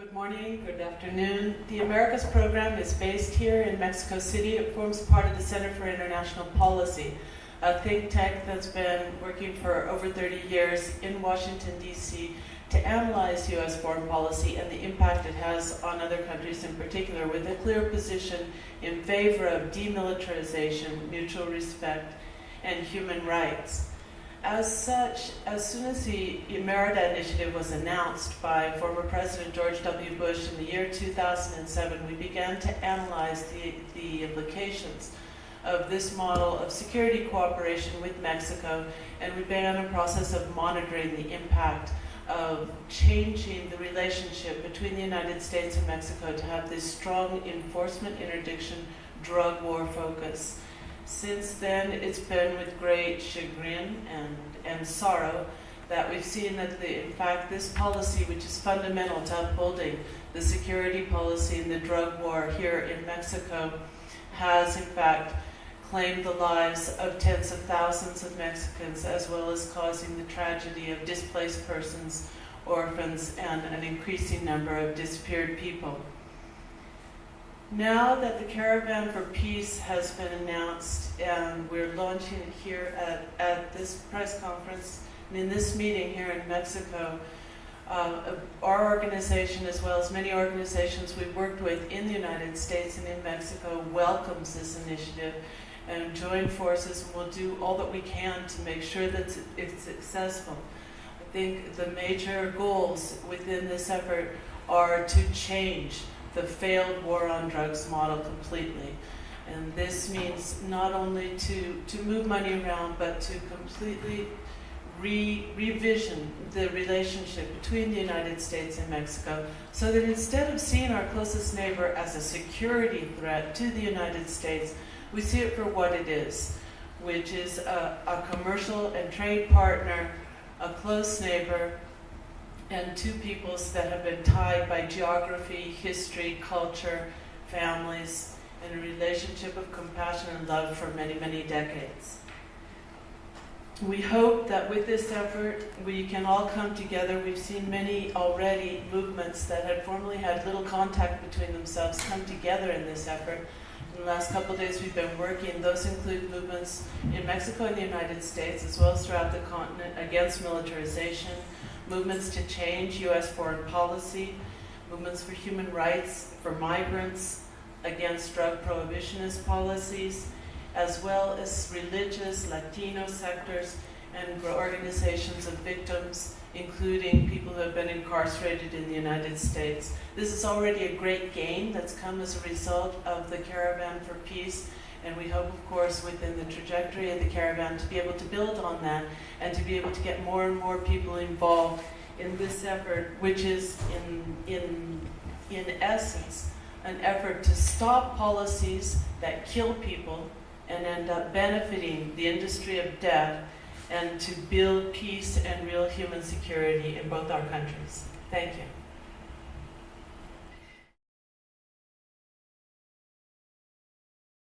Good morning, good afternoon. The Americas program is based here in Mexico City. It forms part of the Center for International Policy, a think tank that's been working for over 30 years in Washington, D.C. to analyze U.S. foreign policy and the impact it has on other countries in particular, with a clear position in favor of demilitarization, mutual respect, and human rights. As such, as soon as the Reconrded initiative was announced by former President George W. Bush in the year 2007, we began to analyze the implications of this model of security cooperation with Mexico, and we began a process of monitoring the impact of changing the relationship between the United States and Mexico to have this strong enforcement, interdiction, drug war focus. Since then, it's been with great chagrin and sorrow that we've seen that, in fact, this policy, which is fundamental to upholding the security policy and the drug war here in Mexico, has, in fact, claimed the lives of tens of thousands of Mexicans, as well as causing the tragedy of displaced persons, orphans, and an increasing number of disappeared people. Now that the Caravan for Peace has been announced, and we're launching it here at this press conference and in this meeting here in Mexico, our organization, as well as many organizations we've worked with in the United States and in Mexico, welcomes this initiative and join forces, and we'll do all that we can to make sure that it's successful. I think the major goals within this effort are to change the failed war on drugs model completely. And this means not only to move money around, but to completely revision the relationship between the United States and Mexico, so that instead of seeing our closest neighbor as a security threat to the United States, we see it for what it is, which is a commercial and trade partner, a close neighbor, and two peoples that have been tied by geography, history, culture, families, and a relationship of compassion and love for many, many decades. We hope that with this effort, we can all come together. We've seen many already movements that had formerly had little contact between themselves come together in this effort. In the last couple of days we've been working. Those include movements in Mexico and the United States, as well as throughout the continent, against militarization, movements to change U.S. foreign policy, movements for human rights, for migrants, against drug prohibitionist policies, as well as religious, Latino sectors, and organizations of victims, including people who have been incarcerated in the United States. This is already a great gain that's come as a result of the Caravan for Peace, and we hope, of course, within the trajectory of the Caravan to be able to build on that and to be able to get more and more people involved in this effort, which is in essence an effort to stop policies that kill people and end up benefiting the industry of death, and to build peace and real human security in both our countries. Thank you.